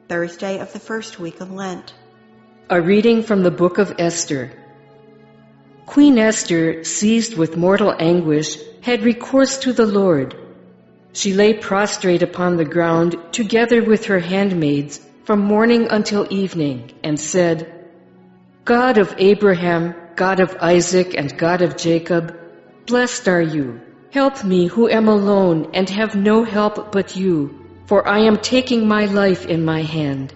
Thursday of the first week of Lent. A reading from the book of Esther. Queen Esther, seized with mortal anguish, had recourse to the Lord. She lay prostrate upon the ground, together with her handmaids, from morning until evening, and said, God of Abraham, God of Isaac, and God of Jacob, blessed are you. Help me who am alone and have no help but you, for I am taking my life in my hand.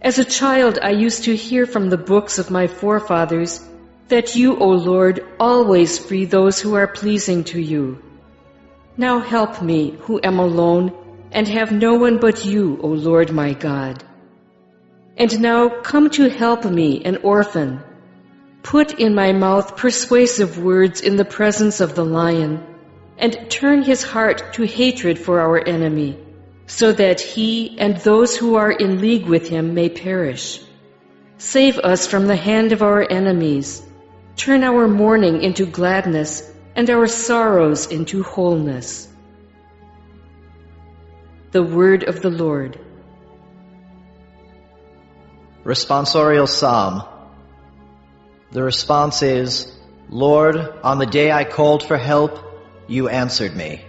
As a child, I used to hear from the books of my forefathers that you, O Lord, always free those who are pleasing to you. Now help me, who am alone and have no one but you, O Lord my God. And now come to help me, an orphan. Put in my mouth persuasive words in the presence of the lion, and turn his heart to hatred for our enemy, so that he and those who are in league with him may perish. Save us from the hand of our enemies. Turn our mourning into gladness and our sorrows into wholeness. The word of the Lord. Responsorial Psalm. The response is, Lord, on the day I called for help, you answered me.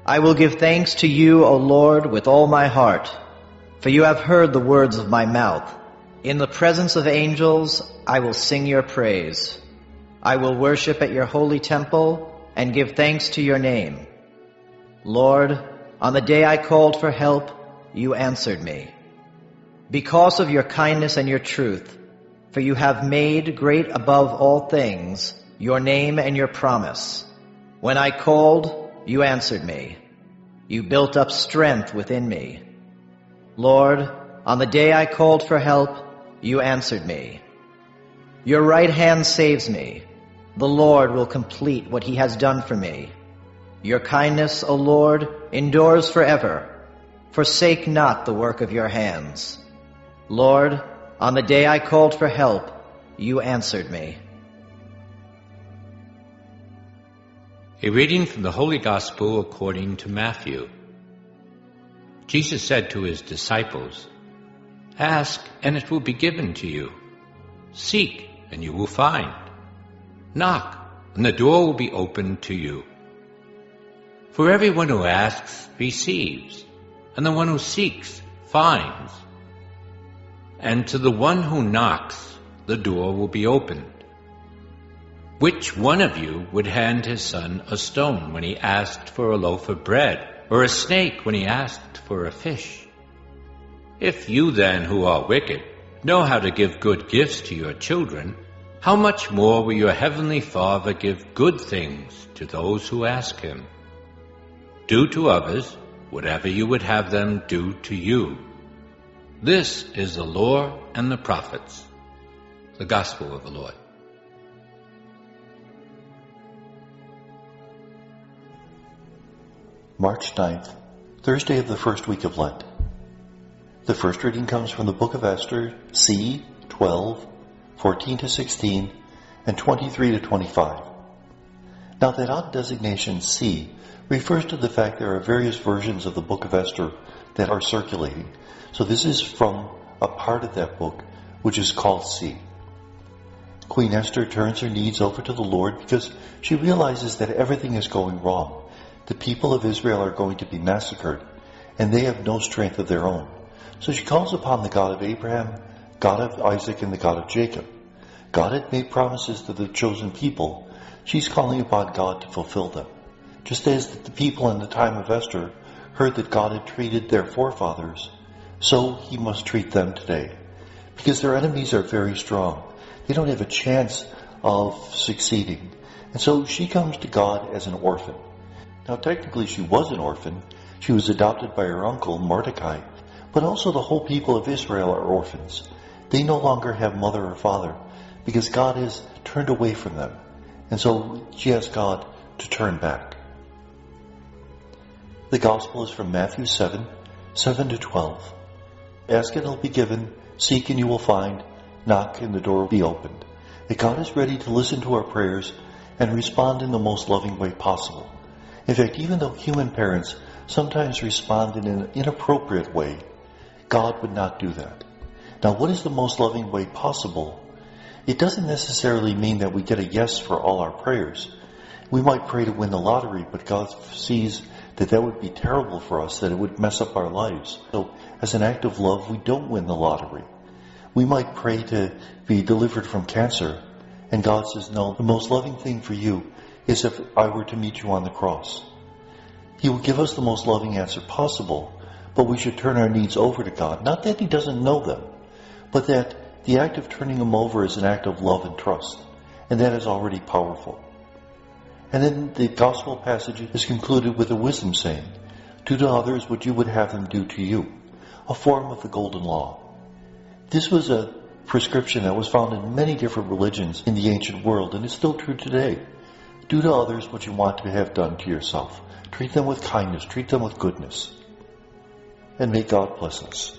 I will give thanks to you, O Lord, with all my heart, for you have heard the words of my mouth. In the presence of angels, I will sing your praise. I will worship at your holy temple and give thanks to your name. Lord, on the day I called for help, you answered me. Because of your kindness and your truth, for you have made great above all things your name and your promise. When I called, you answered me. You built up strength within me. Lord, on the day I called for help, you answered me. Your right hand saves me. The Lord will complete what he has done for me. Your kindness, O Lord, endures forever. Forsake not the work of your hands. Lord, on the day I called for help, you answered me. A reading from the Holy Gospel according to Matthew. Jesus said to his disciples, Ask, and it will be given to you. Seek, and you will find. Knock, and the door will be opened to you. For everyone who asks receives, and the one who seeks finds. And to the one who knocks, the door will be opened. Which one of you would hand his son a stone when he asked for a loaf of bread, or a snake when he asked for a fish? If you then, who are wicked, know how to give good gifts to your children, how much more will your heavenly Father give good things to those who ask him? Do to others whatever you would have them do to you. This is the law and the prophets. The Gospel of the Lord. March 9th, Thursday of the first week of Lent. The first reading comes from the book of Esther, c. 12, 14 to 16, and 23 to 25. Now that odd designation C refers to the fact there are various versions of the book of Esther that are circulating. So this is from a part of that book, which is called C. Queen Esther turns her needs over to the Lord because she realizes that everything is going wrong. The people of Israel are going to be massacred, and they have no strength of their own. So she calls upon the God of Abraham, God of Isaac, and the God of Jacob. God had made promises to the chosen people. She's calling upon God to fulfill them. Just as the people in the time of Esther heard that God had treated their forefathers, so he must treat them today. Because their enemies are very strong. They don't have a chance of succeeding. And so she comes to God as an orphan. Now technically she was an orphan. She was adopted by her uncle, Mordecai. But also the whole people of Israel are orphans. They no longer have mother or father because God has turned away from them. And so she asks God to turn back. The Gospel is from Matthew 7, 7 to 12. Ask and it will be given, seek and you will find, knock and the door will be opened. That God is ready to listen to our prayers and respond in the most loving way possible. In fact, even though human parents sometimes respond in an inappropriate way, God would not do that. Now, what is the most loving way possible? It doesn't necessarily mean that we get a yes for all our prayers. We might pray to win the lottery, but God sees that that would be terrible for us, that it would mess up our lives. So, as an act of love, we don't win the lottery. We might pray to be delivered from cancer, and God says, no, the most loving thing for you is if I were to meet you on the cross. He will give us the most loving answer possible, but we should turn our needs over to God. Not that He doesn't know them, but that the act of turning them over is an act of love and trust, and that is already powerful. And then the gospel passage is concluded with a wisdom saying, do to others what you would have them do to you, a form of the golden law. This was a prescription that was found in many different religions in the ancient world, and it's still true today. Do to others what you want to have done to yourself. Treat them with kindness, treat them with goodness. And may God bless us.